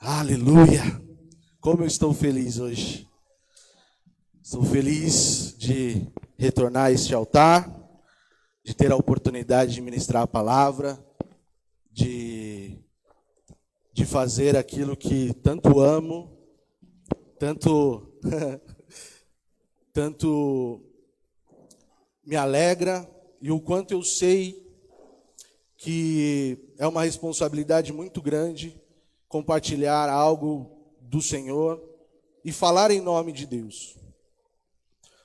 Aleluia! Como eu estou feliz hoje. Estou feliz de retornar a este altar, de ter a oportunidade de ministrar a palavra, de fazer aquilo que tanto amo, tanto me alegra, e o quanto eu sei que é uma responsabilidade muito grande compartilhar algo do Senhor e falar em nome de Deus.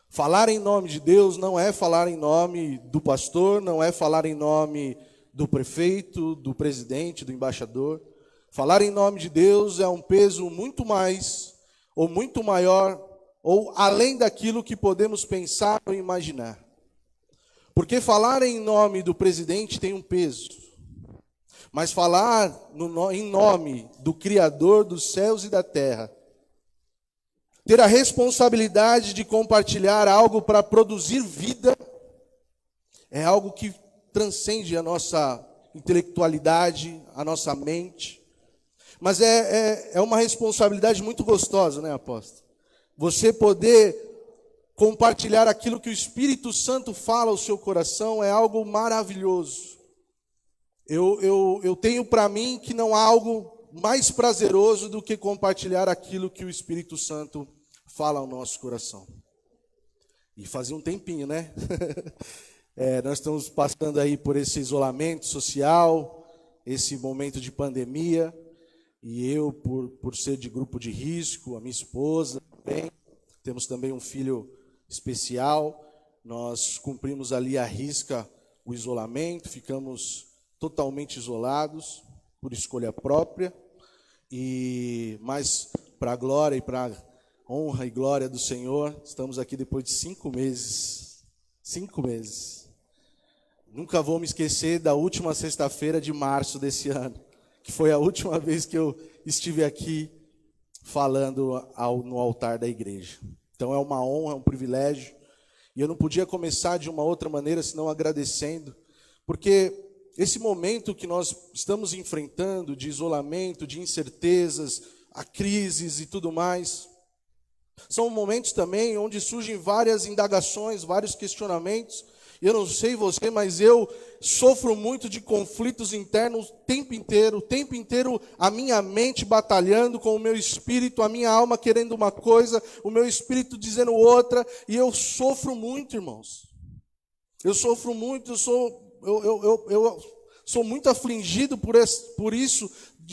Falar em nome de Deus não é falar em nome do pastor, não é falar em nome do prefeito, do presidente, do embaixador. Falar em nome de Deus é um peso muito mais, ou muito maior, ou além daquilo que podemos pensar ou imaginar. Porque falar em nome do presidente tem um peso. Mas falar em nome do Criador dos céus e da terra, ter a responsabilidade de compartilhar algo para produzir vida, é algo que transcende a nossa intelectualidade, a nossa mente. Mas é uma responsabilidade muito gostosa, né, apóstolo? Você poder compartilhar aquilo que o Espírito Santo fala ao seu coração é algo maravilhoso. Eu tenho para mim que não há algo mais prazeroso do que compartilhar aquilo que o Espírito Santo fala ao nosso coração. E fazia um tempinho, né? Nós estamos passando aí por esse isolamento social, esse momento de pandemia, e eu, por ser de grupo de risco, a minha esposa também, temos também um filho especial, nós cumprimos ali à risca o isolamento, ficamos totalmente isolados, por escolha própria, mas para a glória e para a honra e glória do Senhor, estamos aqui depois de 5 meses. 5 meses. Nunca vou me esquecer da última sexta-feira de março desse ano, que foi a última vez que eu estive aqui falando no altar da igreja. Então é uma honra, é um privilégio, e eu não podia começar de uma outra maneira senão agradecendo, porque esse momento que nós estamos enfrentando de isolamento, de incertezas, a crises e tudo mais, são momentos também onde surgem várias indagações, vários questionamentos. Eu não sei você, mas eu sofro muito de conflitos internos o tempo inteiro a minha mente batalhando com o meu espírito, a minha alma querendo uma coisa, o meu espírito dizendo outra, e eu sofro muito, irmãos. Eu sofro muito, eu sou muito afligido por isso,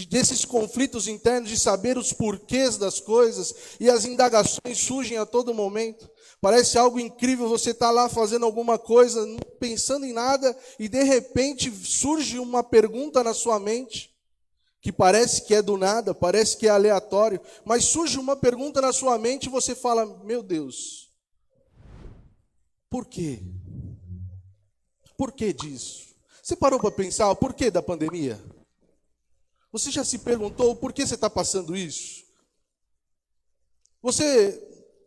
desses conflitos internos, de saber os porquês das coisas, e as indagações surgem a todo momento. Parece algo incrível, você está lá fazendo alguma coisa, não pensando em nada, e de repente surge uma pergunta na sua mente, que parece que é do nada, parece que é aleatório, mas surge uma pergunta na sua mente e você fala: meu Deus, por quê? Por que disso? Você parou para pensar o porquê da pandemia? Você já se perguntou o porquê você está passando isso? Você,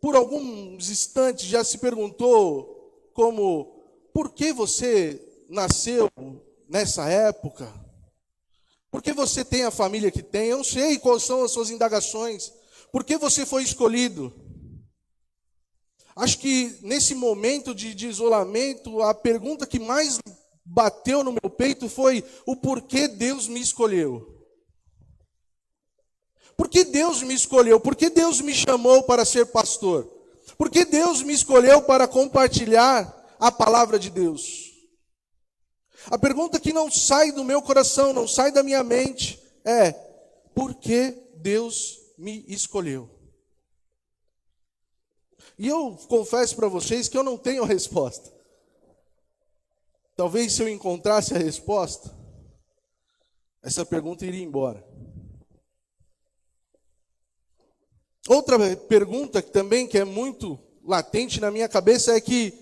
por alguns instantes, já se perguntou por que você nasceu nessa época? Por que você tem a família que tem? Eu não sei quais são as suas indagações. Por que você foi escolhido? Acho que nesse momento de isolamento, a pergunta que mais bateu no meu peito foi o porquê Deus me escolheu. Por que Deus me escolheu? Por que Deus me chamou para ser pastor? Por que Deus me escolheu para compartilhar a palavra de Deus? A pergunta que não sai do meu coração, não sai da minha mente é: por que Deus me escolheu? E eu confesso para vocês que eu não tenho a resposta. Talvez se eu encontrasse a resposta, essa pergunta iria embora. Outra pergunta que é muito latente na minha cabeça é que: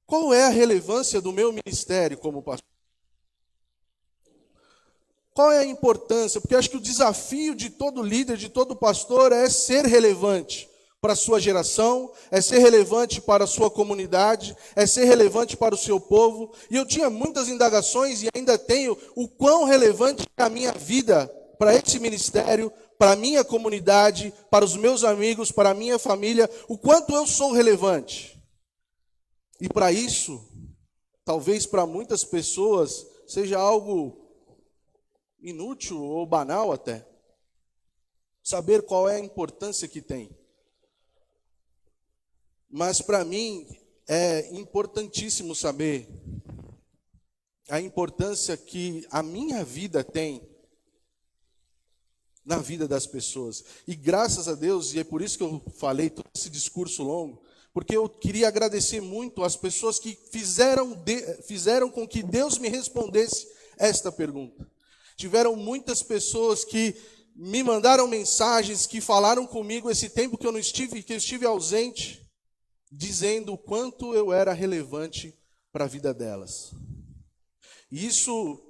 qual é a relevância do meu ministério como pastor? Qual é a importância? Porque eu acho que o desafio de todo líder, de todo pastor, é ser relevante para a sua geração, é ser relevante para a sua comunidade, é ser relevante para o seu povo. E eu tinha muitas indagações e ainda tenho: o quão relevante é a minha vida para esse ministério, para a minha comunidade, para os meus amigos, para a minha família, o quanto eu sou relevante. E para isso, talvez para muitas pessoas seja algo inútil ou banal até. Saber qual é a importância que tem. Mas para mim é importantíssimo saber a importância que a minha vida tem na vida das pessoas. E graças a Deus, e é por isso que eu falei todo esse discurso longo, porque eu queria agradecer muito às pessoas que fizeram com que Deus me respondesse esta pergunta. Tiveram muitas pessoas que me mandaram mensagens, que falaram comigo esse tempo que eu estive ausente, dizendo o quanto eu era relevante para a vida delas. E isso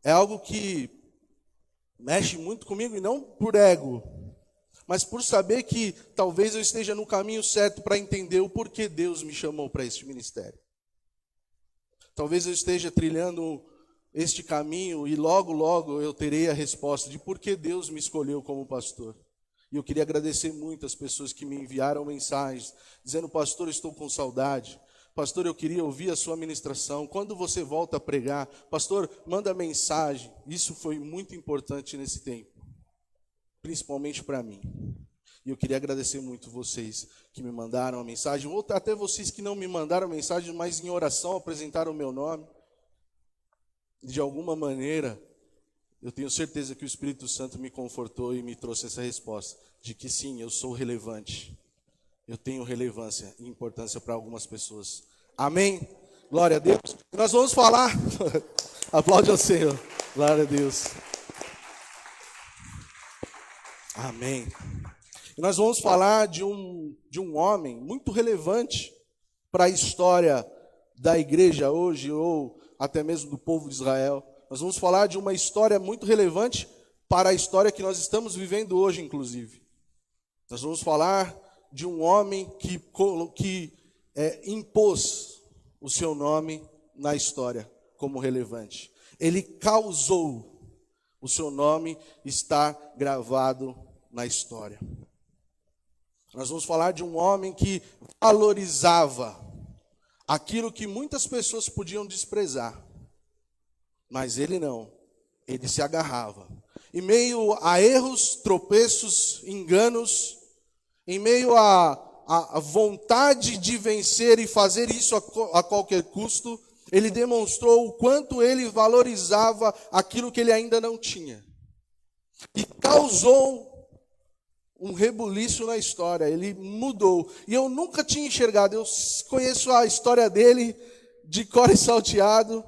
é algo que mexe muito comigo, e não por ego, mas por saber que talvez eu esteja no caminho certo para entender o porquê Deus me chamou para este ministério. Talvez eu esteja trilhando este caminho e logo, logo eu terei a resposta de por que Deus me escolheu como pastor. E eu queria agradecer muito as pessoas que me enviaram mensagens, dizendo: pastor, eu estou com saudade. Pastor, eu queria ouvir a sua ministração. Quando você volta a pregar? Pastor, manda mensagem. Isso foi muito importante nesse tempo, principalmente para mim. E eu queria agradecer muito vocês que me mandaram a mensagem, ou até vocês que não me mandaram mensagem, mas em oração apresentaram o meu nome. De alguma maneira, eu tenho certeza que o Espírito Santo me confortou e me trouxe essa resposta, de que sim, eu sou relevante. Eu tenho relevância e importância para algumas pessoas. Amém? Glória a Deus. E nós vamos falar. Aplaude ao Senhor. Glória a Deus. Amém. E nós vamos falar de um homem muito relevante para a história da igreja hoje, ou até mesmo do povo de Israel. Nós vamos falar de uma história muito relevante para a história que nós estamos vivendo hoje, inclusive. Nós vamos falar de um homem que impôs o seu nome na história como relevante. Ele causou o seu nome estar gravado na história. Nós vamos falar de um homem que valorizava aquilo que muitas pessoas podiam desprezar. Mas ele não, ele se agarrava. Em meio a erros, tropeços, enganos, em meio à vontade de vencer e fazer isso a qualquer custo, ele demonstrou o quanto ele valorizava aquilo que ele ainda não tinha. E causou um rebuliço na história, ele mudou. E eu nunca tinha enxergado, eu conheço a história dele de cor e salteado,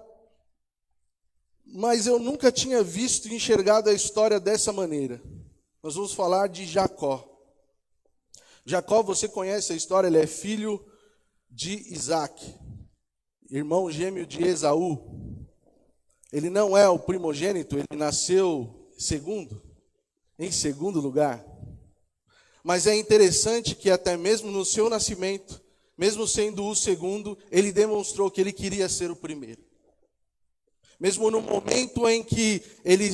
mas eu nunca tinha visto e enxergado a história dessa maneira. Nós vamos falar de Jacó. Jacó, você conhece a história, ele é filho de Isaac, irmão gêmeo de Esaú. Ele não é o primogênito, ele nasceu em segundo lugar. Mas é interessante que até mesmo no seu nascimento, mesmo sendo o segundo, ele demonstrou que ele queria ser o primeiro. Mesmo no momento em que ele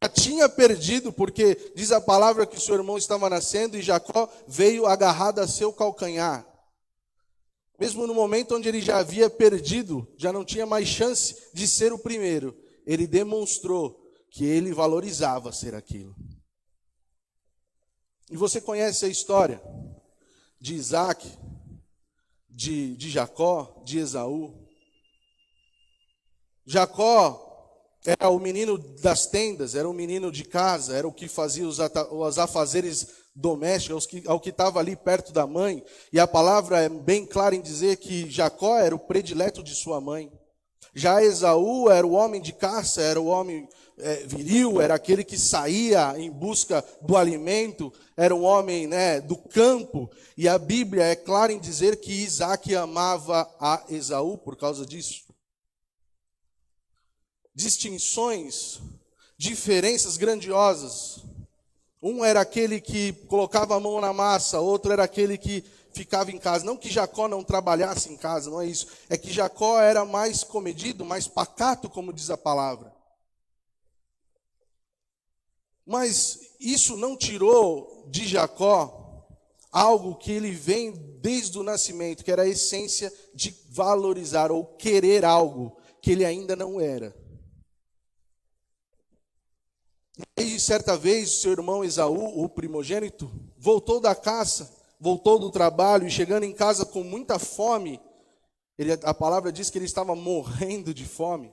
já tinha perdido, porque diz a palavra que seu irmão estava nascendo e Jacó veio agarrado a seu calcanhar. Mesmo no momento onde ele já havia perdido, já não tinha mais chance de ser o primeiro, ele demonstrou que ele valorizava ser aquilo. E você conhece a história de Isaac, de Jacó, de Esaú. Jacó era o menino das tendas, era o menino de casa, era o que fazia os afazeres domésticos, ao que estava ali perto da mãe. E a palavra é bem clara em dizer que Jacó era o predileto de sua mãe. Já Esaú era o homem de caça, era o homem viril, era aquele que saía em busca do alimento, era um homem do campo. E a Bíblia é clara em dizer que Isaac amava a Esaú por causa disso. Distinções, diferenças grandiosas. Um era aquele que colocava a mão na massa, outro era aquele que ficava em casa. Não que Jacó não trabalhasse em casa, não é isso. É que Jacó era mais comedido, mais pacato, como diz a palavra. Mas isso não tirou de Jacó algo que ele vem desde o nascimento, que era a essência de valorizar ou querer algo que ele ainda não era. E certa vez, seu irmão Esaú, o primogênito, voltou da caça, voltou do trabalho e chegando em casa com muita fome, a palavra diz que ele estava morrendo de fome.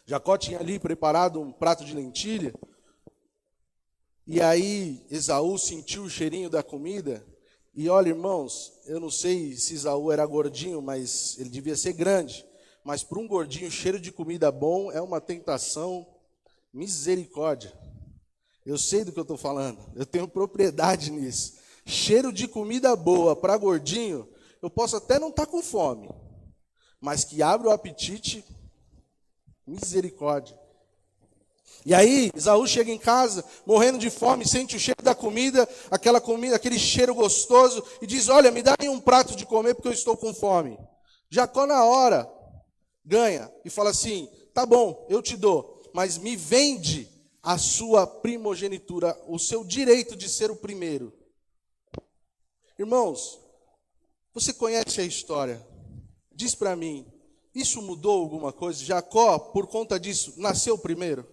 Jacó tinha ali preparado um prato de lentilha, e aí Esaú sentiu o cheirinho da comida, e olha, irmãos, eu não sei se Esaú era gordinho, mas ele devia ser grande, mas para um gordinho, cheiro de comida bom é uma tentação, misericórdia. Eu sei do que eu estou falando, eu tenho propriedade nisso. Cheiro de comida boa para gordinho, eu posso até não estar com fome, mas que abre o apetite, misericórdia. E aí, Esaú chega em casa, morrendo de fome, sente o cheiro da comida, aquele cheiro gostoso, e diz, olha, me dá aí um prato de comer porque eu estou com fome. Jacó na hora ganha e fala assim, tá bom, eu te dou, mas me vende a sua primogenitura, o seu direito de ser o primeiro. Irmãos, você conhece a história? Diz para mim, isso mudou alguma coisa? Jacó, por conta disso, nasceu primeiro?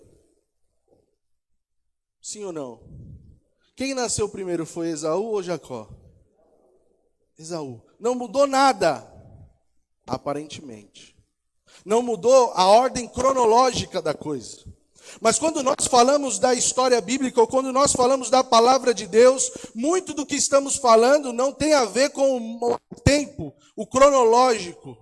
Sim ou não? Quem nasceu primeiro foi Esaú ou Jacó? Esaú. Não mudou nada, aparentemente. Não mudou a ordem cronológica da coisa. Mas quando nós falamos da história bíblica, ou quando nós falamos da palavra de Deus, muito do que estamos falando não tem a ver com o tempo, o cronológico.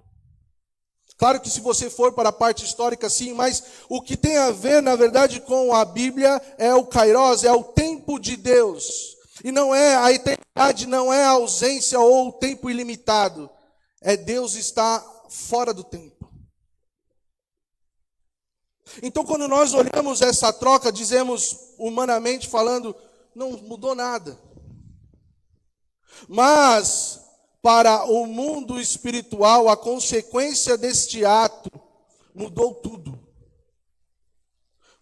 Claro que se você for para a parte histórica, sim, mas o que tem a ver, na verdade, com a Bíblia é o kairos, é o tempo de Deus. E não é a eternidade, não é a ausência ou o tempo ilimitado. É Deus estar fora do tempo. Então, quando nós olhamos essa troca, dizemos, humanamente falando, não mudou nada. Mas, para o mundo espiritual, a consequência deste ato mudou tudo.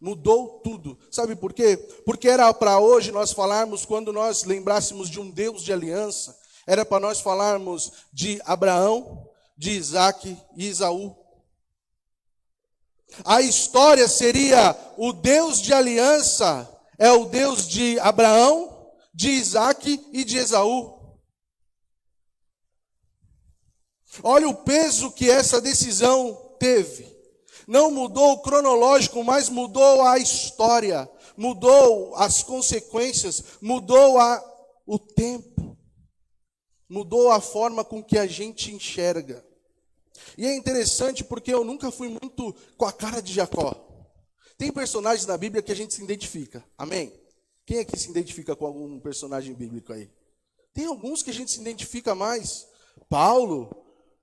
Mudou tudo. Sabe por quê? Porque era para hoje nós falarmos, quando nós lembrássemos de um Deus de aliança, era para nós falarmos de Abraão, de Isaac e Esaú. A história seria o Deus de aliança, é o Deus de Abraão, de Isaac e de Esaú. Olha o peso que essa decisão teve. Não mudou o cronológico, mas mudou a história, mudou as consequências, mudou o tempo, mudou a forma com que a gente enxerga. E é interessante porque eu nunca fui muito com a cara de Jacó. Tem personagens na Bíblia que a gente se identifica, amém? Quem aqui se identifica com algum personagem bíblico aí? Tem alguns que a gente se identifica mais. Paulo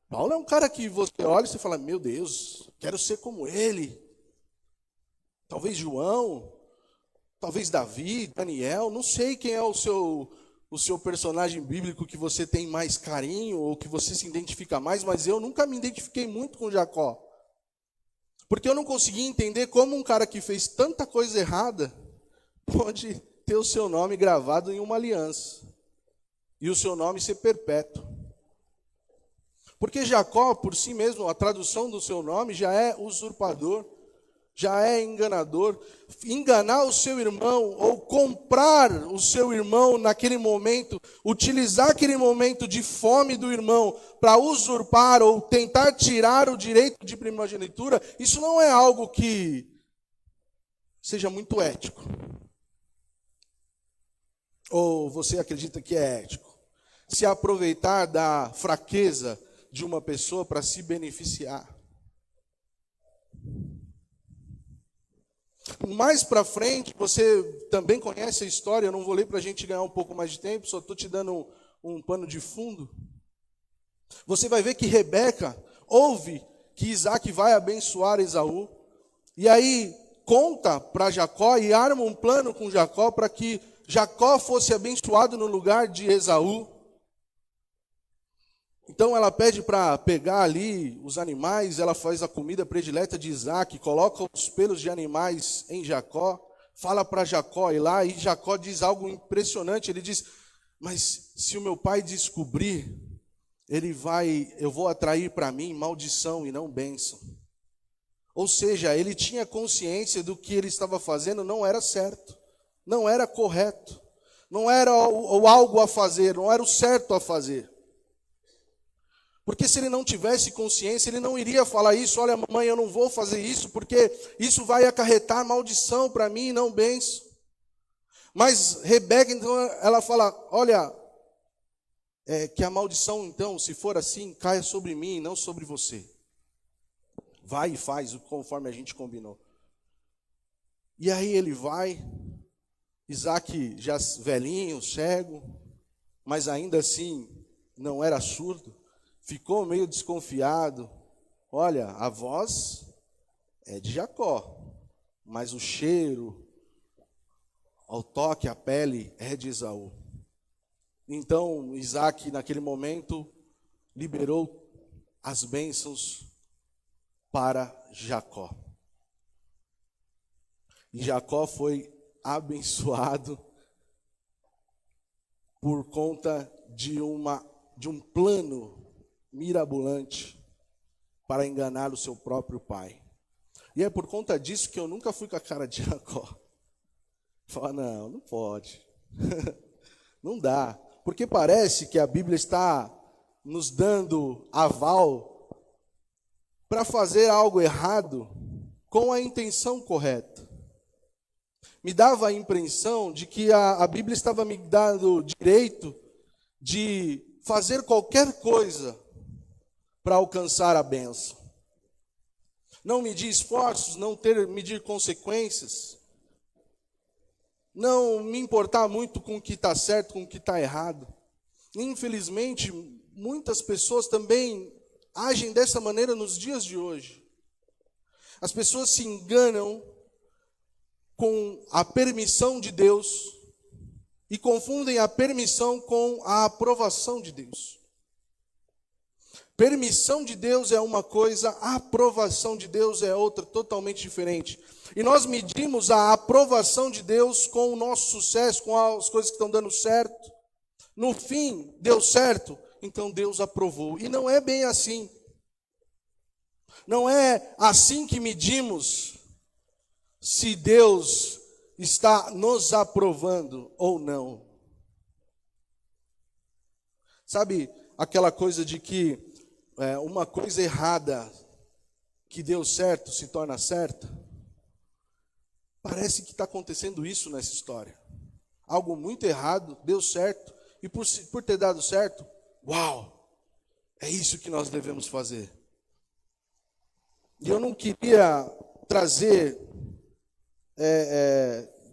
é um cara que você olha e você fala, meu Deus, quero ser como ele. Talvez João, talvez Davi, Daniel, não sei quem é o seu personagem bíblico que você tem mais carinho ou que você se identifica mais, mas eu nunca me identifiquei muito com Jacó. Porque eu não conseguia entender como um cara que fez tanta coisa errada pode ter o seu nome gravado em uma aliança e o seu nome ser perpétuo. Porque Jacó, por si mesmo, a tradução do seu nome já é usurpador, já é enganador. Enganar o seu irmão ou comprar o seu irmão naquele momento, utilizar aquele momento de fome do irmão para usurpar ou tentar tirar o direito de primogenitura, isso não é algo que seja muito ético. Ou você acredita que é ético? Se aproveitar da fraqueza de uma pessoa para se beneficiar. Mais para frente, você também conhece a história, eu não vou ler para a gente ganhar um pouco mais de tempo, só estou te dando um pano de fundo. Você vai ver que Rebeca ouve que Isaac vai abençoar Esaú, e aí conta para Jacó e arma um plano com Jacó para que Jacó fosse abençoado no lugar de Esaú. Então ela pede para pegar ali os animais, ela faz a comida predileta de Isaac, coloca os pelos de animais em Jacó, fala para Jacó ir lá, e Jacó diz algo impressionante. Ele diz: mas se o meu pai descobrir, eu vou atrair para mim maldição e não bênção. Ou seja, ele tinha consciência do que ele estava fazendo não era certo, não era correto, não era o algo a fazer, não era o certo a fazer. Porque se ele não tivesse consciência, ele não iria falar isso: olha, mamãe, eu não vou fazer isso, porque isso vai acarretar maldição para mim e não bênção. Mas Rebeca, então, ela fala: olha, que a maldição, então, se for assim, caia sobre mim e não sobre você. Vai e faz conforme a gente combinou. E aí ele vai, Isaac já velhinho, cego, mas ainda assim não era surdo, ficou meio desconfiado. Olha, a voz é de Jacó, mas o cheiro, ao toque, a pele é de Esaú. Então Isaac, naquele momento, liberou as bênçãos para Jacó. E Jacó foi abençoado por conta de um plano mirabolante para enganar o seu próprio pai. E é por conta disso que eu nunca fui com a cara de Jacó. Falar: não pode. Não dá. Porque parece que a Bíblia está nos dando aval para fazer algo errado com a intenção correta. Me dava a impressão de que a Bíblia estava me dando direito de fazer qualquer coisa para alcançar a bênção. Não medir esforços, não medir consequências. Não me importar muito com o que está certo, com o que está errado. Infelizmente, muitas pessoas também agem dessa maneira nos dias de hoje. As pessoas se enganam com a permissão de Deus e confundem a permissão com a aprovação de Deus. Permissão de Deus é uma coisa, a aprovação de Deus é outra, totalmente diferente. E nós medimos a aprovação de Deus com o nosso sucesso, com as coisas que estão dando certo. No fim, deu certo, então Deus aprovou. E não é bem assim. Não é assim que medimos se Deus está nos aprovando ou não. Sabe aquela coisa de que uma coisa errada que deu certo se torna certa? Parece que está acontecendo isso nessa história. Algo muito errado deu certo, e por ter dado certo, uau, é isso que nós devemos fazer. E eu não queria trazer,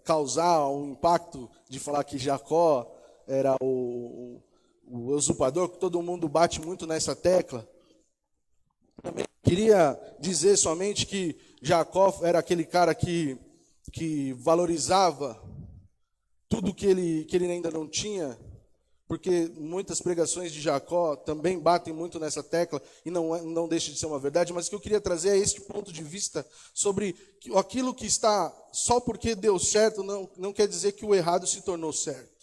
causar um impacto de falar que Jacó era o usurpador, que todo mundo bate muito nessa tecla. Também queria dizer somente que Jacó era aquele cara que valorizava tudo que ele ainda não tinha, porque muitas pregações de Jacó também batem muito nessa tecla, e não deixa de ser uma verdade, mas o que eu queria trazer é este ponto de vista sobre aquilo que está, só porque deu certo, não quer dizer que o errado se tornou certo.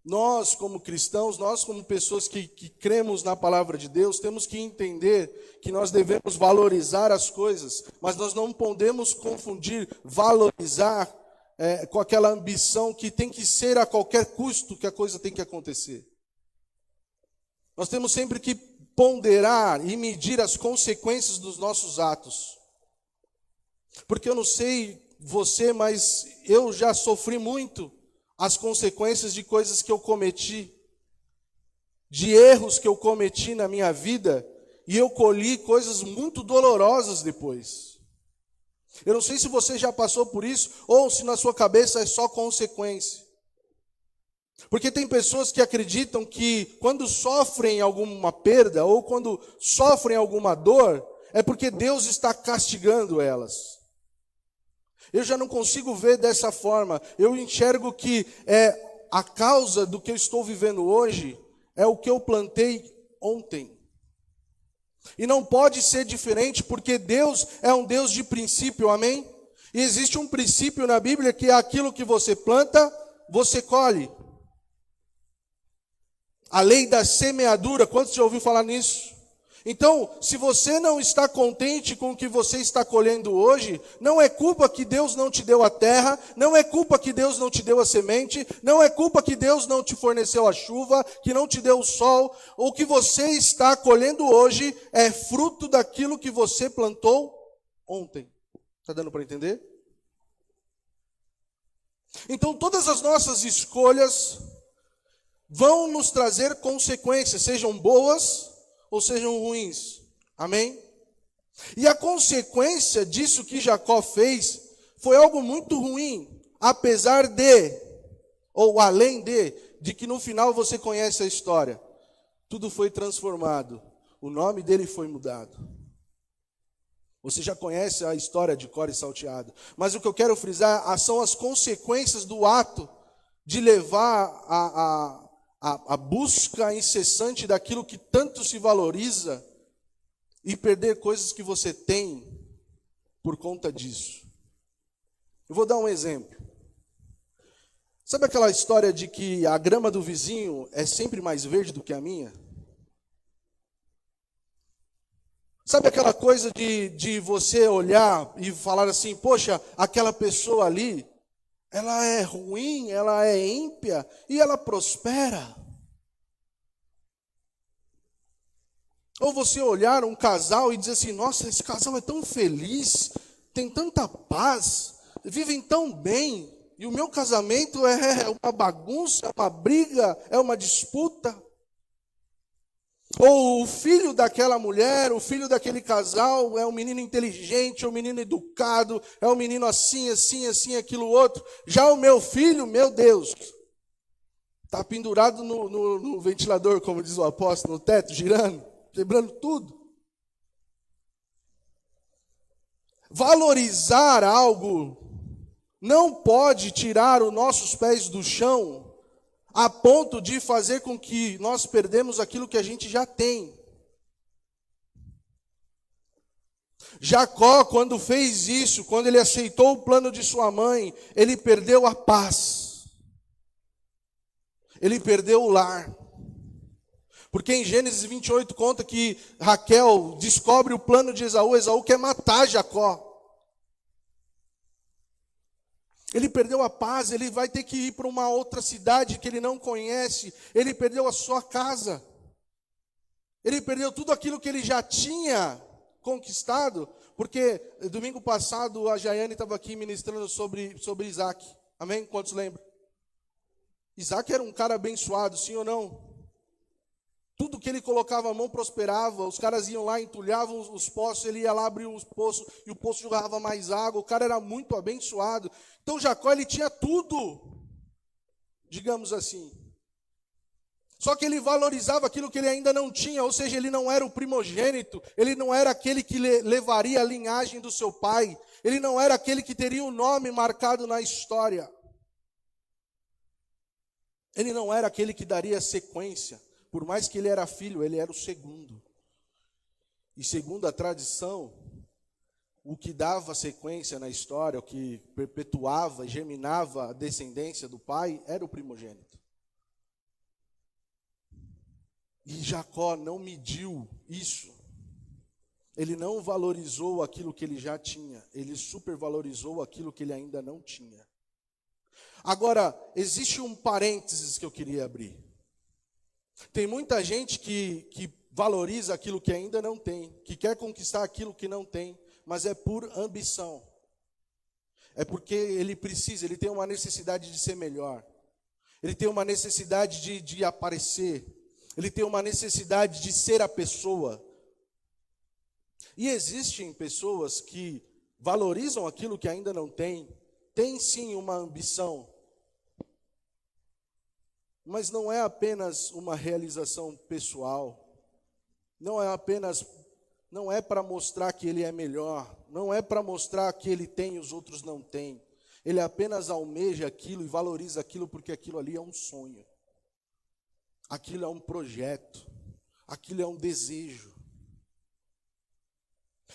Nós, como cristãos, nós como pessoas que cremos na palavra de Deus, temos que entender que nós devemos valorizar as coisas, mas nós não podemos confundir valorizar com aquela ambição que tem que ser a qualquer custo que a coisa tem que acontecer. Nós temos sempre que ponderar e medir as consequências dos nossos atos. Porque eu não sei você, mas eu já sofri muito as consequências de coisas que eu cometi, de erros que eu cometi na minha vida, e eu colhi coisas muito dolorosas depois. Eu não sei se você já passou por isso, ou se na sua cabeça é só consequência. Porque tem pessoas que acreditam que quando sofrem alguma perda, ou quando sofrem alguma dor, é porque Deus está castigando elas. Eu já não consigo ver dessa forma. Eu enxergo que a causa do que eu estou vivendo hoje é o que eu plantei ontem. E não pode ser diferente, porque Deus é um Deus de princípio, amém? E existe um princípio na Bíblia que é aquilo que você planta, você colhe. A lei da semeadura, quantos já ouviu falar nisso? Então, se você não está contente com o que você está colhendo hoje, não é culpa que Deus não te deu a terra, não é culpa que Deus não te deu a semente, não é culpa que Deus não te forneceu a chuva, que não te deu o sol. O que você está colhendo hoje é fruto daquilo que você plantou ontem. Está dando para entender? Então, todas as nossas escolhas vão nos trazer consequências, sejam boas ou sejam ruins. Amém? E a consequência disso que Jacó fez foi algo muito ruim, apesar de, ou além de que no final você conhece a história. Tudo foi transformado. O nome dele foi mudado. Você já conhece a história de Core Salteado. Mas o que eu quero frisar são as consequências do ato de levar a busca incessante daquilo que tanto se valoriza e perder coisas que você tem por conta disso. Eu vou dar um exemplo. Sabe aquela história de que a grama do vizinho é sempre mais verde do que a minha? Sabe aquela coisa de você olhar e falar assim, poxa, aquela pessoa ali, ela é ruim, ela é ímpia e ela prospera. Ou você olhar um casal e dizer assim, nossa, esse casal é tão feliz, tem tanta paz, vivem tão bem, e o meu casamento é uma bagunça, é uma briga, é uma disputa. Ou o filho daquela mulher, o filho daquele casal é um menino inteligente, é um menino educado, é um menino assim, assim, assim, aquilo outro. Já o meu filho, meu Deus, está pendurado no ventilador, como diz o apóstolo, no teto, girando, quebrando tudo. Valorizar algo não pode tirar os nossos pés do chão a ponto de fazer com que nós perdemos aquilo que a gente já tem. Jacó, quando fez isso, quando ele aceitou o plano de sua mãe, ele perdeu a paz. Ele perdeu o lar. Porque em Gênesis 28 conta que Raquel descobre o plano de Esaú. Esaú quer matar Jacó. Ele perdeu a paz, ele vai ter que ir para uma outra cidade que ele não conhece. Ele perdeu a sua casa. Ele perdeu tudo aquilo que ele já tinha conquistado. Porque domingo passado a Jaiane estava aqui ministrando sobre Isaac. Amém? Quantos lembram? Isaac era um cara abençoado, sim ou não? Tudo que ele colocava a mão prosperava, os caras iam lá, entulhavam os poços, ele ia lá abrir os poços e o poço jogava mais água, o cara era muito abençoado. Então Jacó, ele tinha tudo, digamos assim. Só que ele valorizava aquilo que ele ainda não tinha, ou seja, ele não era o primogênito, ele não era aquele que levaria a linhagem do seu pai, ele não era aquele que teria o nome marcado na história. Ele não era aquele que daria sequência. Por mais que ele era filho, ele era o segundo. E segundo a tradição, o que dava sequência na história, o que perpetuava, germinava a descendência do pai, era o primogênito. E Jacó não mediu isso. Ele não valorizou aquilo que ele já tinha. Ele supervalorizou aquilo que ele ainda não tinha. Agora, existe um parênteses que eu queria abrir. Tem muita gente que valoriza aquilo que ainda não tem, que quer conquistar aquilo que não tem, mas é por ambição. É porque ele precisa, ele tem uma necessidade de ser melhor. Ele tem uma necessidade de aparecer. Ele tem uma necessidade de ser a pessoa. E existem pessoas que valorizam aquilo que ainda não tem, têm sim uma ambição, mas não é apenas uma realização pessoal, não é para mostrar que ele é melhor, não é para mostrar que ele tem e os outros não têm. Ele apenas almeja aquilo e valoriza aquilo porque aquilo ali é um sonho. Aquilo é um projeto, aquilo é um desejo.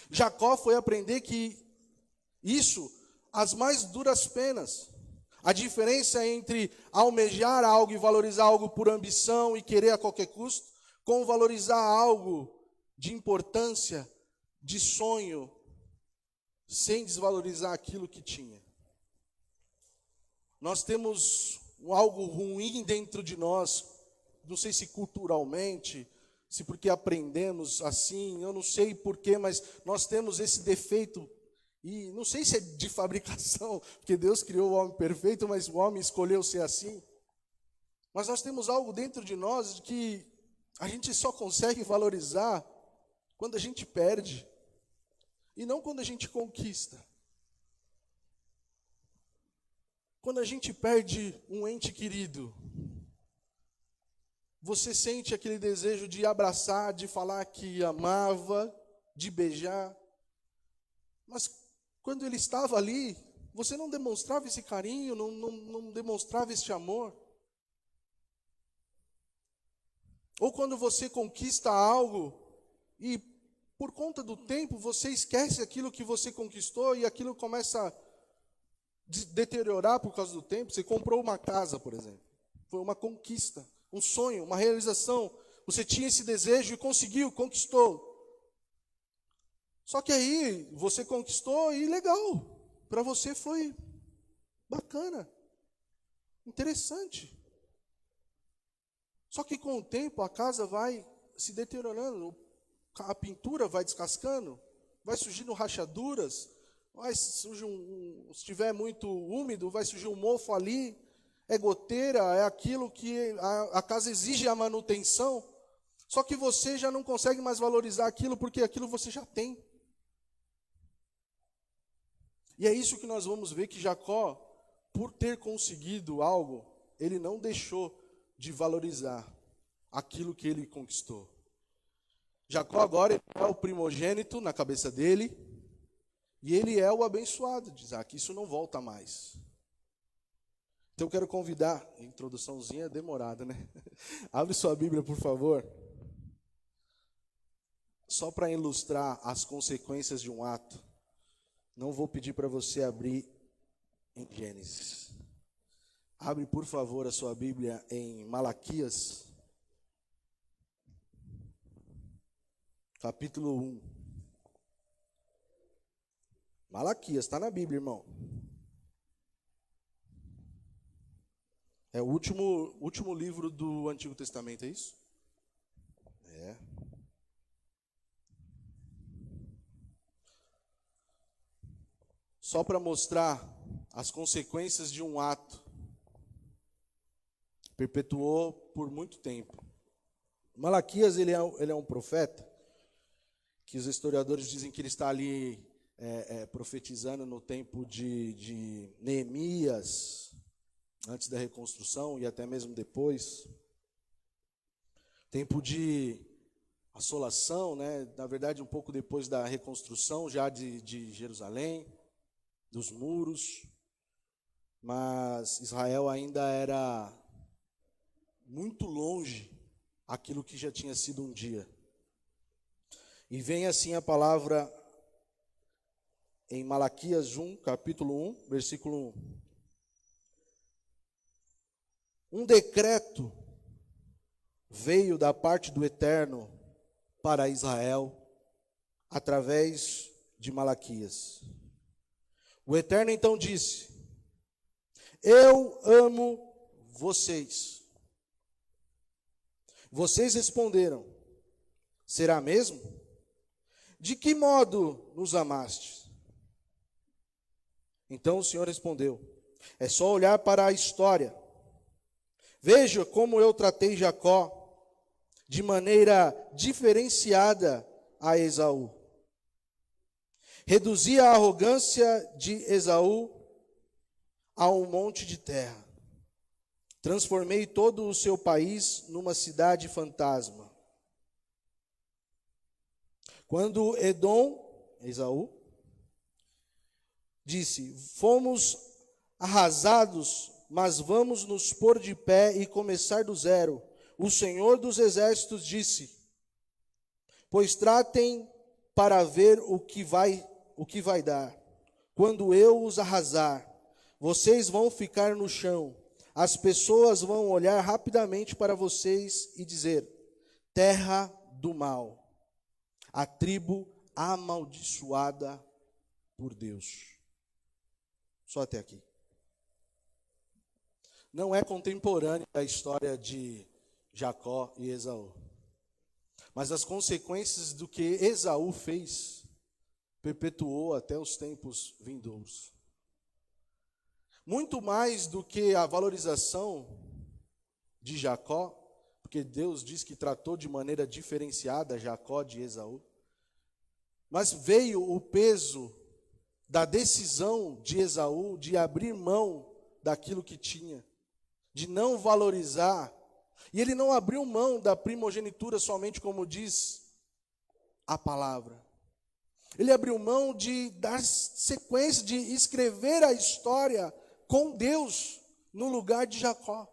Jacó foi aprender que isso as mais duras penas. A diferença entre almejar algo e valorizar algo por ambição e querer a qualquer custo, com valorizar algo de importância, de sonho, sem desvalorizar aquilo que tinha. Nós temos algo ruim dentro de nós, não sei se culturalmente, se porque aprendemos assim, eu não sei porquê, mas nós temos esse defeito. E não sei se é de fabricação, porque Deus criou o homem perfeito, mas o homem escolheu ser assim. Mas nós temos algo dentro de nós que a gente só consegue valorizar quando a gente perde, e não quando a gente conquista. Quando a gente perde um ente querido, você sente aquele desejo de abraçar, de falar que amava, de beijar, mas quando ele estava ali, você não demonstrava esse carinho, não demonstrava esse amor. Ou quando você conquista algo e, por conta do tempo, você esquece aquilo que você conquistou e aquilo começa a deteriorar por causa do tempo. Você comprou uma casa, por exemplo. Foi uma conquista, um sonho, uma realização. Você tinha esse desejo e conseguiu, conquistou. Só que aí você conquistou e legal, para você foi bacana, interessante. Só que com o tempo a casa vai se deteriorando, a pintura vai descascando, vai surgindo rachaduras, se estiver muito úmido, vai surgir um mofo ali, é goteira, é aquilo que a casa exige a manutenção. Só que você já não consegue mais valorizar aquilo, porque aquilo você já tem. E é isso que nós vamos ver que Jacó, por ter conseguido algo, ele não deixou de valorizar aquilo que ele conquistou. Jacó agora é o primogênito na cabeça dele, e ele é o abençoado de Isaac. Isso não volta mais. Então eu quero convidar, a introduçãozinha é demorada, né? Abre sua Bíblia, por favor. Só para ilustrar as consequências de um ato. Não vou pedir para você abrir em Gênesis. Abre, por favor, a sua Bíblia em Malaquias, capítulo 1. Malaquias, está na Bíblia, irmão. É o último livro do Antigo Testamento, é isso? É. Só para mostrar as consequências de um ato. Perpetuou por muito tempo. Malaquias, ele é um profeta, que os historiadores dizem que ele está ali profetizando no tempo de Neemias, antes da reconstrução e até mesmo depois. Tempo de assolação, né? Na verdade um pouco depois da reconstrução já de Jerusalém, dos muros, mas Israel ainda era muito longe aquilo que já tinha sido um dia. E vem assim a palavra em Malaquias 1, capítulo 1, versículo 1. Um decreto veio da parte do Eterno para Israel através de Malaquias. O Eterno então disse: eu amo vocês. Vocês responderam: será mesmo? De que modo nos amaste? Então o Senhor respondeu: é só olhar para a história. Veja como eu tratei Jacó de maneira diferenciada a Esaú. Reduzi a arrogância de Esaú a um monte de terra. Transformei todo o seu país numa cidade fantasma. Quando Edom, Esaú, disse: fomos arrasados, mas vamos nos pôr de pé e começar do zero. O Senhor dos Exércitos disse: pois tratem para ver o que vai dar. quando eu os arrasar, vocês vão ficar no chão. As pessoas vão olhar rapidamente para vocês e dizer: terra do mal, a tribo amaldiçoada por Deus. Só até aqui. Não é contemporânea a história de Jacó e Esaú. Mas as consequências do que Esaú fez perpetuou até os tempos vindouros. Muito mais do que a valorização de Jacó, porque Deus diz que tratou de maneira diferenciada Jacó de Esaú, mas veio o peso da decisão de Esaú de abrir mão daquilo que tinha, de não valorizar. E ele não abriu mão da primogenitura somente como diz a palavra. Ele abriu mão de dar sequência, de escrever a história com Deus no lugar de Jacó.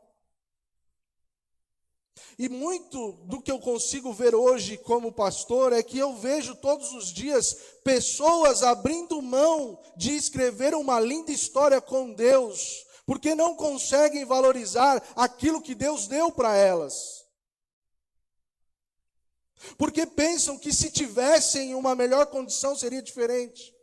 E muito do que eu consigo ver hoje como pastor é que eu vejo todos os dias pessoas abrindo mão de escrever uma linda história com Deus, porque não conseguem valorizar aquilo que Deus deu para elas. Porque pensam que se tivessem uma melhor condição seria diferente.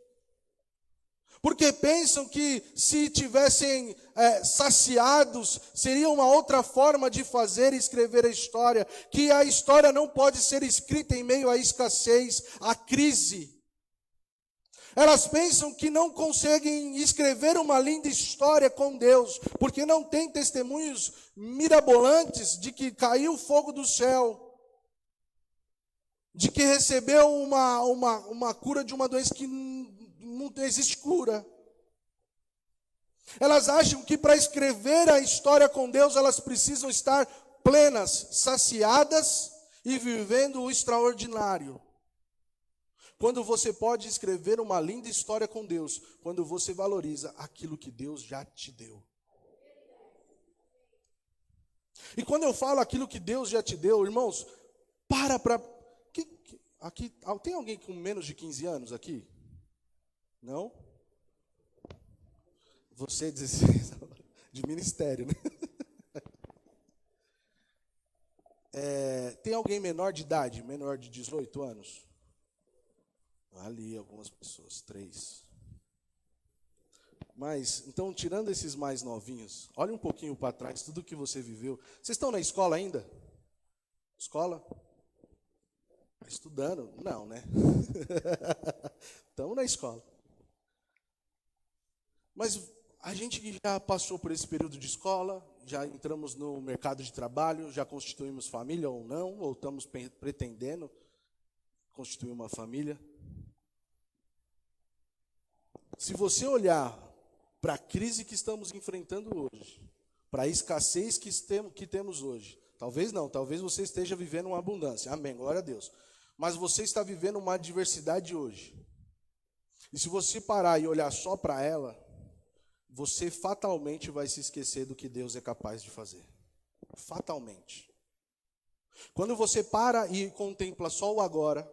Porque pensam que se tivessem saciados, seria uma outra forma de fazer e escrever a história. Que a história não pode ser escrita em meio à escassez, à crise. Elas pensam que não conseguem escrever uma linda história com Deus, porque não tem testemunhos mirabolantes de que caiu fogo do céu, de que recebeu uma cura de uma doença que não existe cura. Elas acham que para escrever a história com Deus, elas precisam estar plenas, saciadas e vivendo o extraordinário. Quando você pode escrever uma linda história com Deus, quando você valoriza aquilo que Deus já te deu. E quando eu falo aquilo que Deus já te deu, irmãos, aqui, tem alguém com menos de 15 anos aqui? Não? Você é 16, de ministério, né? Tem alguém menor de idade, menor de 18 anos? Ali, algumas pessoas, 3. Mas, então, tirando esses mais novinhos, olha um pouquinho para trás, tudo que você viveu. Vocês estão na escola ainda? Escola? Estudando? Não, né? Estamos na escola. Mas a gente já passou por esse período de escola, já entramos no mercado de trabalho, já constituímos família ou não, ou estamos pretendendo constituir uma família. Se você olhar para a crise que estamos enfrentando hoje, para a escassez que temos hoje, talvez você esteja vivendo uma abundância, amém, glória a Deus. Mas você está vivendo uma adversidade hoje. E se você parar e olhar só para ela, você fatalmente vai se esquecer do que Deus é capaz de fazer. Fatalmente. Quando você para e contempla só o agora,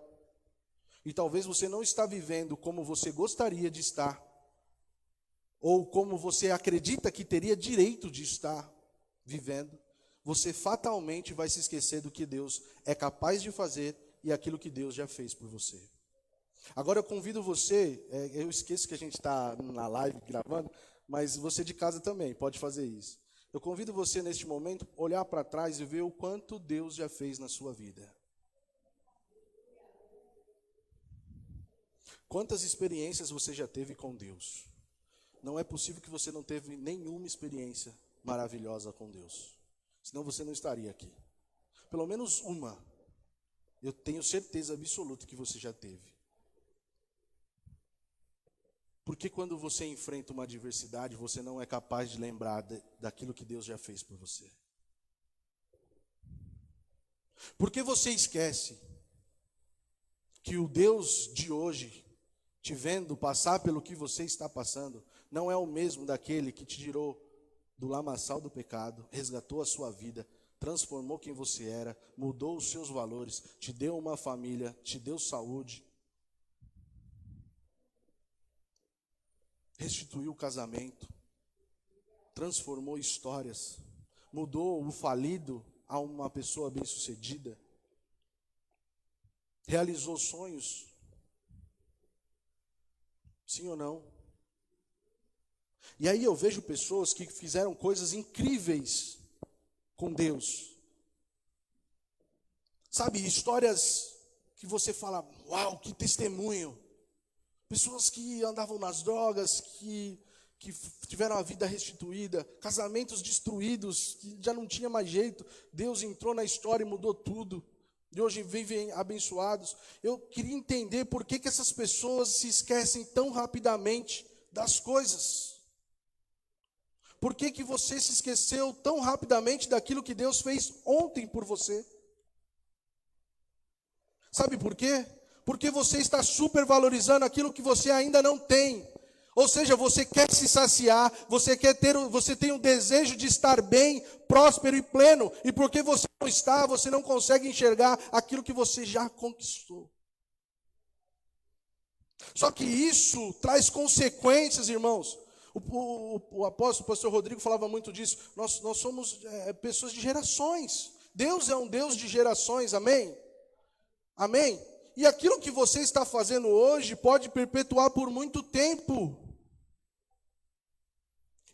e talvez você não está vivendo como você gostaria de estar, ou como você acredita que teria direito de estar vivendo, você fatalmente vai se esquecer do que Deus é capaz de fazer e aquilo que Deus já fez por você. Agora eu convido você, eu esqueço que a gente está na live gravando, mas você de casa também pode fazer isso. Eu convido você neste momento a olhar para trás e ver o quanto Deus já fez na sua vida. Quantas experiências você já teve com Deus? Não é possível que você não teve nenhuma experiência maravilhosa com Deus. Senão você não estaria aqui. Pelo menos uma. Eu tenho certeza absoluta que você já teve. Porque quando você enfrenta uma adversidade, você não é capaz de lembrar daquilo que Deus já fez por você. Porque você esquece que o Deus de hoje, te vendo passar pelo que você está passando, não é o mesmo daquele que te tirou do lamaçal do pecado, resgatou a sua vida, transformou quem você era, mudou os seus valores, te deu uma família, te deu saúde. restituiu o casamento, transformou histórias, mudou o falido a uma pessoa bem-sucedida, realizou sonhos. Sim ou não? E aí eu vejo pessoas que fizeram coisas incríveis com Deus. Sabe, histórias que você fala, uau, que testemunho. Pessoas que andavam nas drogas, que tiveram a vida restituída, casamentos destruídos, que já não tinha mais jeito. Deus entrou na história e mudou tudo. E hoje vivem abençoados. Eu queria entender por que essas pessoas se esquecem tão rapidamente das coisas. Por que você se esqueceu tão rapidamente daquilo que Deus fez ontem por você? Sabe por quê? Porque você está supervalorizando aquilo que você ainda não tem. Ou seja, você quer se saciar, você tem o desejo de estar bem, próspero e pleno. E porque você não está, você não consegue enxergar aquilo que você já conquistou. Só que isso traz consequências, irmãos. O apóstolo, o pastor Rodrigo falava muito disso. Nós somos pessoas de gerações. Deus é um Deus de gerações, amém? Amém? E aquilo que você está fazendo hoje pode perpetuar por muito tempo.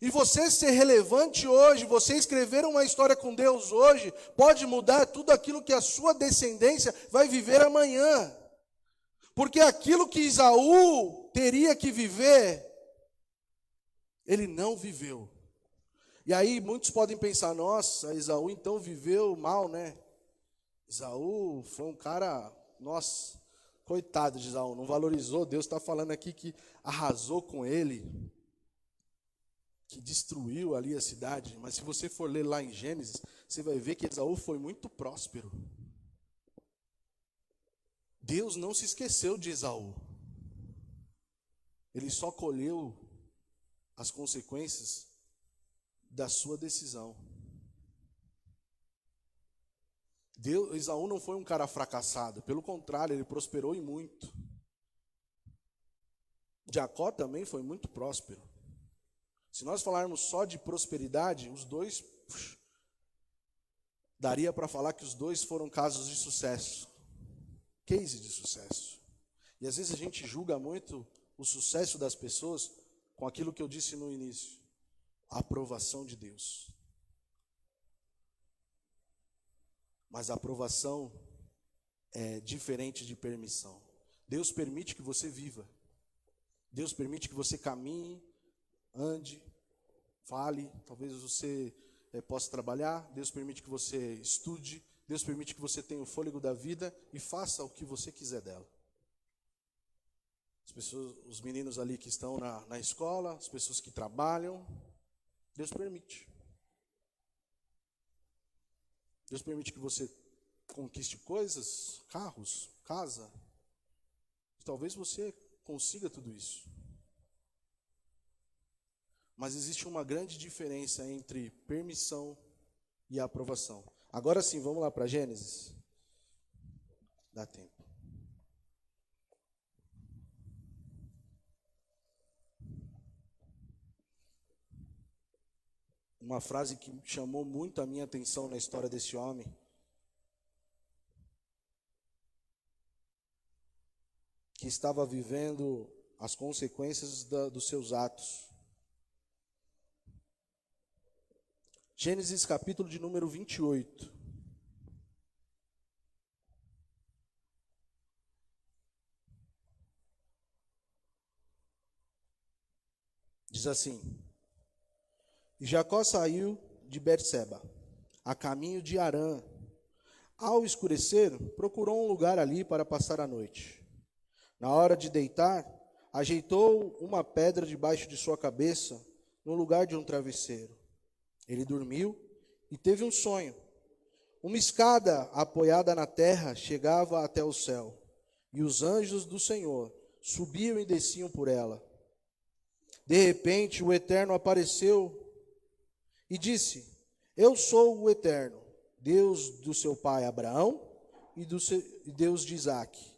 E você ser relevante hoje, você escrever uma história com Deus hoje, pode mudar tudo aquilo que a sua descendência vai viver amanhã. Porque aquilo que Esaú teria que viver, ele não viveu. E aí muitos podem pensar, nossa, Esaú então viveu mal, né? Esaú foi um cara, nossa, coitado de Esaú, não valorizou. Deus está falando aqui que arrasou com ele, que destruiu ali a cidade. Mas se você for ler lá em Gênesis, você vai ver que Esaú foi muito próspero. Deus não se esqueceu de Esaú. Ele só colheu as consequências da sua decisão. Esaú não foi um cara fracassado, pelo contrário, ele prosperou e muito. Jacó também foi muito próspero. Se nós falarmos só de prosperidade, os dois, daria para falar que os dois foram casos de sucesso, case de sucesso. E às vezes a gente julga muito o sucesso das pessoas com aquilo que eu disse no início, a aprovação de Deus. Mas a aprovação é diferente de permissão. Deus permite que você viva. Deus permite que você caminhe, ande, fale. Talvez você possa trabalhar. Deus permite que você estude. Deus permite que você tenha o fôlego da vida e faça o que você quiser dela. As pessoas, os meninos ali que estão na escola, as pessoas que trabalham, Deus permite. Deus permite que você conquiste coisas, carros, casa. Talvez você consiga tudo isso. Mas existe uma grande diferença entre permissão e aprovação. Agora sim, vamos lá para Gênesis. Dá tempo. Uma frase que chamou muito a minha atenção na história desse homem. Que estava vivendo as consequências dos seus atos. Gênesis capítulo de número 28. Diz assim: E Jacó saiu de Berseba, a caminho de Harã. Ao escurecer, procurou um lugar ali para passar a noite. Na hora de deitar, ajeitou uma pedra debaixo de sua cabeça, no lugar de um travesseiro. Ele dormiu e teve um sonho. Uma escada apoiada na terra chegava até o céu, e os anjos do Senhor subiam e desciam por ela. De repente, o Eterno apareceu e disse: Eu sou o Eterno, Deus do seu pai Abraão e Deus de Isaque.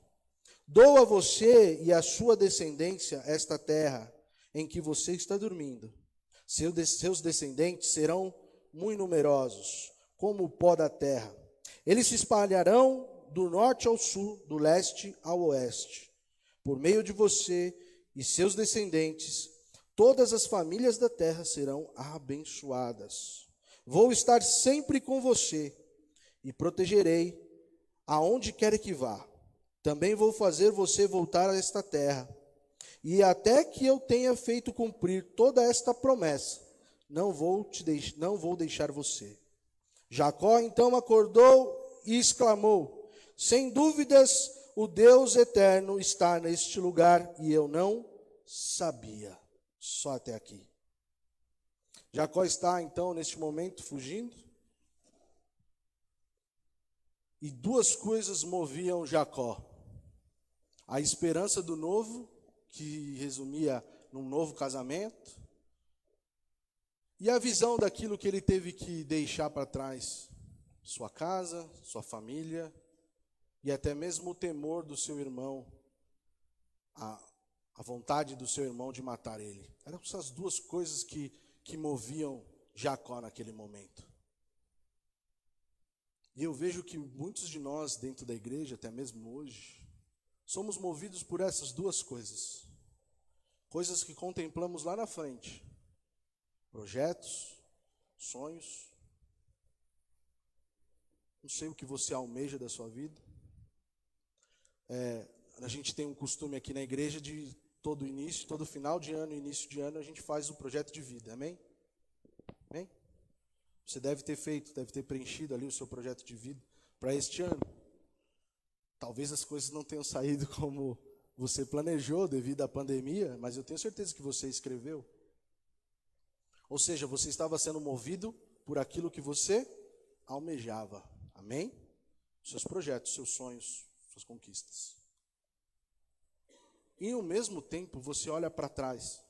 Dou a você e à sua descendência esta terra, em que você está dormindo. Seus descendentes serão muito numerosos, como o pó da terra. Eles se espalharão do norte ao sul, do leste ao oeste. Por meio de você e seus descendentes, todas as famílias da terra serão abençoadas. Vou estar sempre com você e protegerei aonde quer que vá. Também vou fazer você voltar a esta terra. E até que eu tenha feito cumprir toda esta promessa, não vou deixar você. Jacó então acordou e exclamou: sem dúvidas, o Deus eterno está neste lugar e eu não sabia. Só até aqui. Jacó está então neste momento fugindo. E duas coisas moviam Jacó: a esperança do novo, que resumia num novo casamento, e a visão daquilo que ele teve que deixar para trás, sua casa, sua família, e até mesmo o temor do seu irmão, a vontade do seu irmão de matar ele. Eram essas duas coisas que moviam Jacó naquele momento. E eu vejo que muitos de nós dentro da igreja, até mesmo hoje, somos movidos por essas duas coisas. Coisas que contemplamos lá na frente. Projetos, sonhos. Não sei o que você almeja da sua vida. A gente tem um costume aqui na igreja de todo início, todo final de ano, início de ano, a gente faz o projeto de vida. Amém? Amém? Você deve ter preenchido ali o seu projeto de vida para este ano. Talvez as coisas não tenham saído como você planejou devido à pandemia, mas eu tenho certeza que você escreveu. Ou seja, você estava sendo movido por aquilo que você almejava. Amém? Seus projetos, seus sonhos, suas conquistas. E ao mesmo tempo você olha para trás.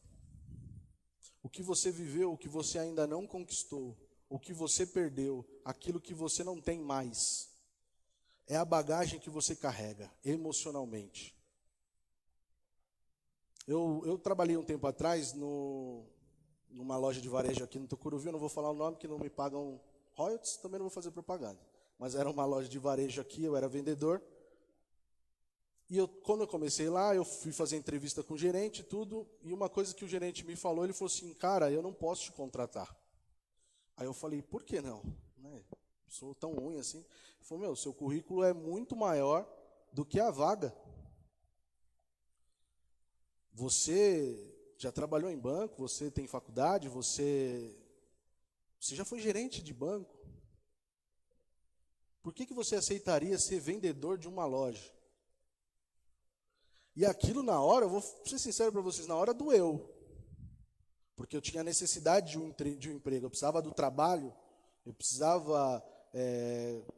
O que você viveu, o que você ainda não conquistou, o que você perdeu, aquilo que você não tem mais, é a bagagem que você carrega emocionalmente. Eu trabalhei um tempo atrás numa loja de varejo aqui no Tucuruvi, eu não vou falar o nome que não me pagam royalties, também não vou fazer propaganda. Mas era uma loja de varejo aqui, eu era vendedor. E quando eu comecei lá, eu fui fazer entrevista com o gerente e tudo, e uma coisa que o gerente me falou, ele falou assim: cara, eu não posso te contratar. Aí eu falei: por que não? Sou tão ruim assim. Ele falou: seu currículo é muito maior do que a vaga. Você já trabalhou em banco, você tem faculdade, você já foi gerente de banco. Por que você aceitaria ser vendedor de uma loja? E aquilo na hora, eu vou ser sincero para vocês, na hora doeu. Porque eu tinha necessidade de um emprego, eu precisava do trabalho, eu precisava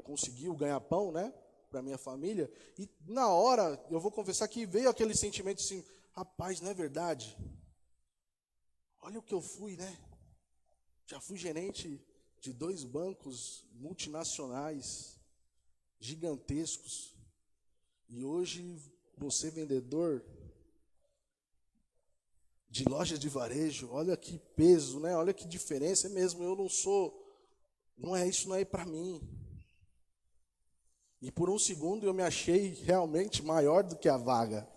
conseguir o ganha-pão, né, para minha família. E na hora, eu vou confessar que veio aquele sentimento assim: rapaz, não é verdade? Olha o que eu fui, né? Já fui gerente de 2 bancos multinacionais, gigantescos. E hoje, você vendedor de loja de varejo, olha que peso, né? Olha que diferença, mesmo, eu não sou, isso não é para mim. E por um segundo eu me achei realmente maior do que a vaga,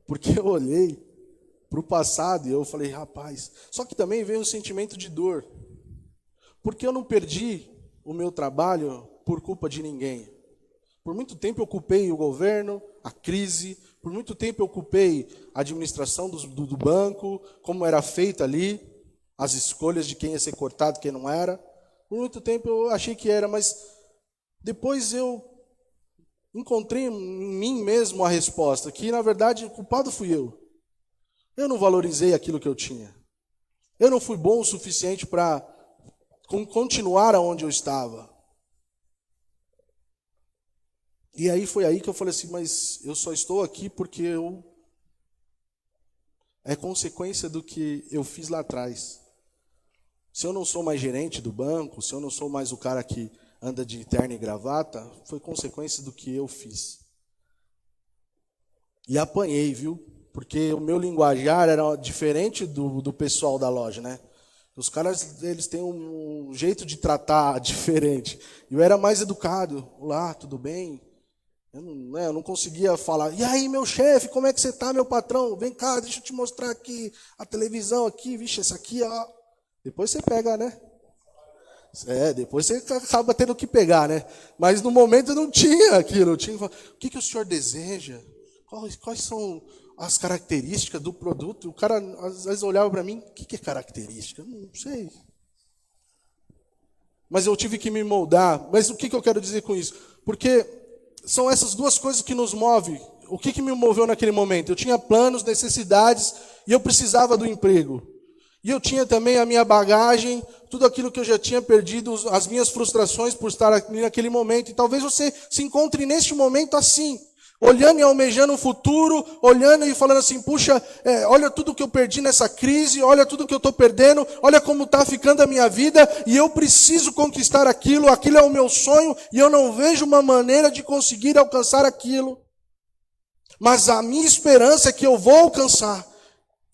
porque eu olhei para o passado e eu falei: rapaz, só que também veio um sentimento de dor, porque eu não perdi o meu trabalho por culpa de ninguém. Por muito tempo eu culpei o governo, a crise, por muito tempo eu culpei a administração do banco, como era feita ali, as escolhas de quem ia ser cortado, quem não era. Por muito tempo eu achei que era, mas depois eu encontrei em mim mesmo a resposta, que na verdade o culpado fui eu. Eu não valorizei aquilo que eu tinha. Eu não fui bom o suficiente para continuar aonde eu estava. E aí foi aí que eu falei assim: mas eu só estou aqui porque é consequência do que eu fiz lá atrás. Se eu não sou mais gerente do banco, se eu não sou mais o cara que anda de terno e gravata, foi consequência do que eu fiz. E apanhei, viu? porque o meu linguajar era diferente do pessoal da loja, né? Os caras, eles têm um jeito de tratar diferente. Eu era mais educado. Olá, tudo bem? Eu não conseguia falar. E aí, meu chefe, como é que você está, meu patrão? Vem cá, deixa eu te mostrar aqui a televisão aqui. Vixe, essa aqui, ó. Depois você pega, né? Depois você acaba tendo que pegar, né? Mas no momento não tinha aquilo. Tinha, o que o senhor deseja? Quais são as características do produto? O cara às vezes olhava para mim, o que é característica? Eu não sei. Mas eu tive que me moldar. Mas o que eu quero dizer com isso? Porque são essas duas coisas que nos movem. O que me moveu naquele momento? Eu tinha planos, necessidades, e eu precisava do emprego. E eu tinha também a minha bagagem, tudo aquilo que eu já tinha perdido, as minhas frustrações por estar aqui naquele momento. E talvez você se encontre neste momento assim, olhando e almejando um futuro, olhando e falando assim, puxa, olha tudo que eu perdi nessa crise, olha tudo que eu estou perdendo, olha como está ficando a minha vida, e eu preciso conquistar aquilo é o meu sonho, e eu não vejo uma maneira de conseguir alcançar aquilo. Mas a minha esperança é que eu vou alcançar.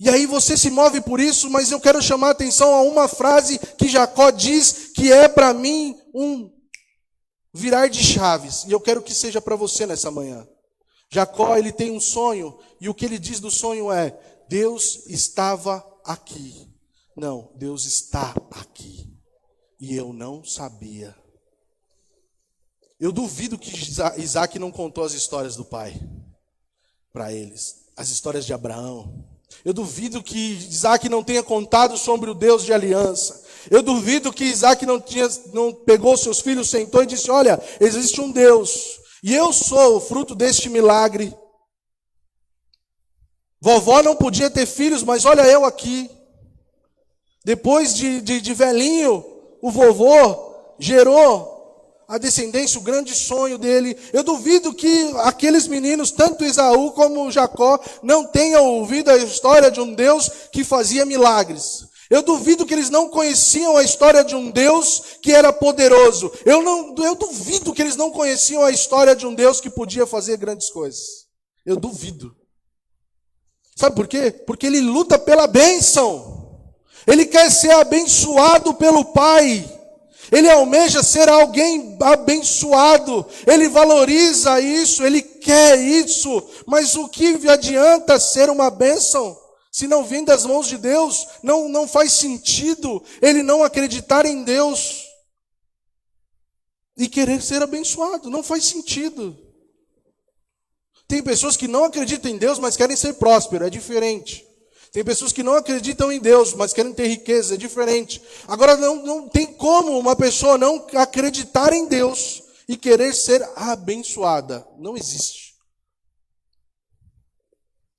E aí você se move por isso, mas eu quero chamar a atenção a uma frase que Jacó diz que é para mim um virar de chaves. E eu quero que seja para você nessa manhã. Jacó, ele tem um sonho, e o que ele diz do sonho é, Deus estava aqui. Não, Deus está aqui. E eu não sabia. Eu duvido que Isaac não contou as histórias do pai para eles. As histórias de Abraão. Eu duvido que Isaac não tenha contado sobre o Deus de aliança. Eu duvido que Isaac não pegou seus filhos, sentou e disse, olha, existe um Deus. E eu sou o fruto deste milagre. Vovó não podia ter filhos, mas olha eu aqui. Depois de velhinho, o vovô gerou a descendência, o grande sonho dele. Eu duvido que aqueles meninos, tanto Esaú como Jacó, não tenham ouvido a história de um Deus que fazia milagres. Eu duvido que eles não conheciam a história de um Deus que era poderoso. Eu duvido que eles não conheciam a história de um Deus que podia fazer grandes coisas. Eu duvido. Sabe por quê? Porque ele luta pela bênção. Ele quer ser abençoado pelo Pai. Ele almeja ser alguém abençoado. Ele valoriza isso, ele quer isso. Mas o que adianta ser uma bênção? Se não vem das mãos de Deus, não faz sentido ele não acreditar em Deus e querer ser abençoado. Não faz sentido. Tem pessoas que não acreditam em Deus, mas querem ser prósperos. É diferente. Tem pessoas que não acreditam em Deus, mas querem ter riqueza. É diferente. Agora, não tem como uma pessoa não acreditar em Deus e querer ser abençoada. Não existe.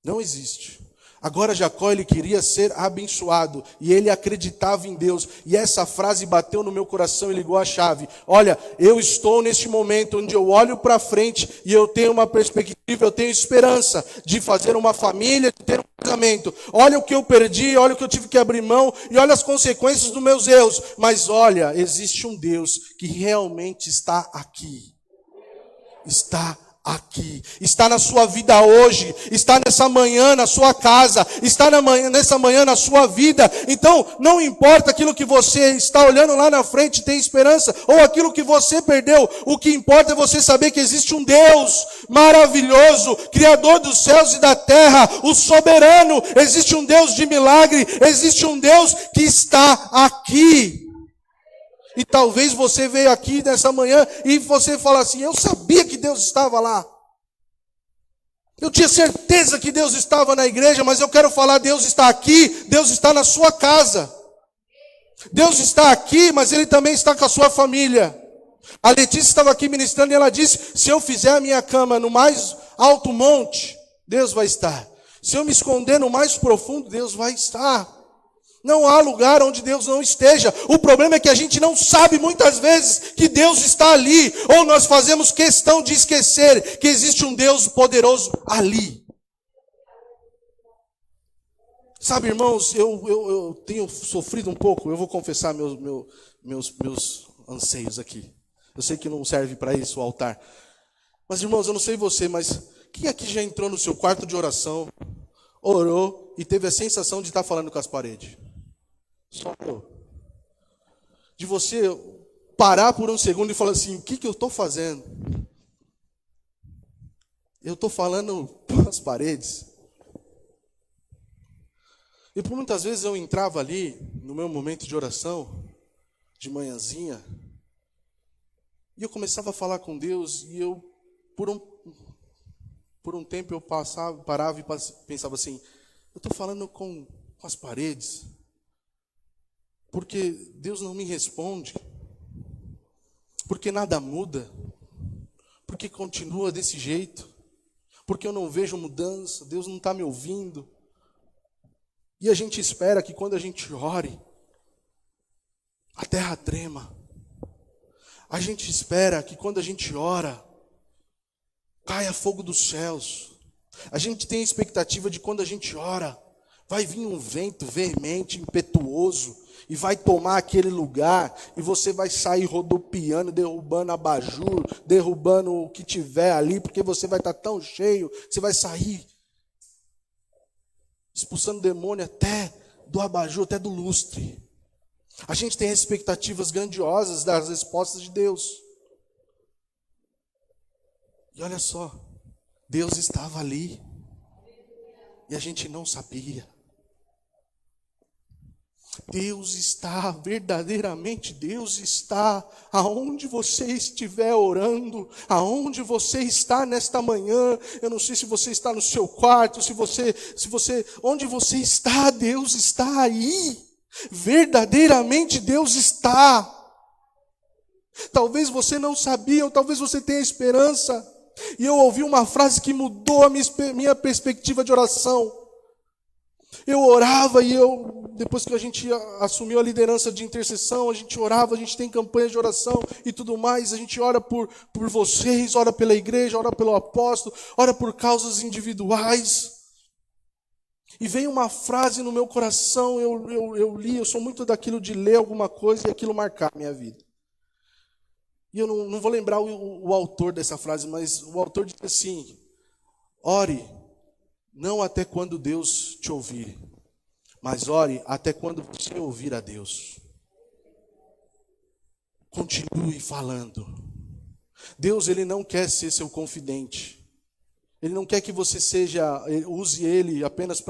Não existe. Agora Jacó, ele queria ser abençoado, e ele acreditava em Deus, e essa frase bateu no meu coração e ligou a chave. Olha, eu estou neste momento onde eu olho para frente, e eu tenho uma perspectiva, eu tenho esperança de fazer uma família, de ter um casamento. Olha o que eu perdi, olha o que eu tive que abrir mão, e olha as consequências dos meus erros. Mas olha, existe um Deus que realmente está aqui. Está aqui, está na sua vida hoje, está nessa manhã na sua casa, está nessa manhã na sua vida. Então, não importa aquilo que você está olhando lá na frente, tem esperança, ou aquilo que você perdeu, o que importa é você saber que existe um Deus maravilhoso, Criador dos céus e da terra, o soberano. Existe um Deus de milagre, existe um Deus que está aqui. E talvez você veio aqui nessa manhã e você fala assim, eu sabia que Deus estava lá. Eu tinha certeza que Deus estava na igreja, mas eu quero falar, Deus está aqui, Deus está na sua casa. Deus está aqui, mas Ele também está com a sua família. A Letícia estava aqui ministrando e ela disse, se eu fizer a minha cama no mais alto monte, Deus vai estar. Se eu me esconder no mais profundo, Deus vai estar. Não há lugar onde Deus não esteja. O problema é que a gente não sabe muitas vezes que Deus está ali. Ou nós fazemos questão de esquecer que existe um Deus poderoso ali. Sabe, irmãos, eu tenho sofrido um pouco. Eu vou confessar meus anseios aqui. Eu sei que não serve para isso o altar. Mas, irmãos, eu não sei você, mas quem aqui já entrou no seu quarto de oração? orou e teve a sensação de estar falando com as paredes. Só orou. De você parar por um segundo e falar assim, o que eu estou fazendo? Eu estou falando com as paredes. E por muitas vezes eu entrava ali, no meu momento de oração, de manhãzinha, e eu começava a falar com Deus, e eu, por um tempo, eu parava e pensava assim, eu estou falando com as paredes, porque Deus não me responde, porque nada muda, porque continua desse jeito, porque eu não vejo mudança, Deus não está me ouvindo. E a gente espera que quando a gente ore, a terra trema. A gente espera que quando a gente ora, caia fogo dos céus. A gente tem a expectativa de quando a gente ora, vai vir um vento veemente, impetuoso, e vai tomar aquele lugar, e você vai sair rodopiando, derrubando abajur, derrubando o que tiver ali, porque você vai estar tão cheio, você vai sair expulsando demônio até do abajur, até do lustre. A gente tem expectativas grandiosas das respostas de Deus. E olha só, Deus estava ali. E a gente não sabia. Deus está, verdadeiramente Deus está aonde você estiver orando, aonde você está nesta manhã. Eu não sei se você está no seu quarto, onde você está, Deus está aí. Verdadeiramente Deus está. Talvez você não sabia, ou talvez você tenha esperança. E eu ouvi uma frase que mudou a minha perspectiva de oração. Eu orava e depois que a gente assumiu a liderança de intercessão, a gente orava, a gente tem campanhas de oração e tudo mais, a gente ora por vocês, ora pela igreja, ora pelo apóstolo, ora por causas individuais. E veio uma frase no meu coração, eu li, eu sou muito daquilo de ler alguma coisa e aquilo marcar a minha vida. E eu não vou lembrar o autor dessa frase, mas o autor diz assim, ore, não até quando Deus te ouvir, mas ore até quando você ouvir a Deus. Continue falando. Deus, Ele não quer ser seu confidente. Ele não quer que você use Ele apenas para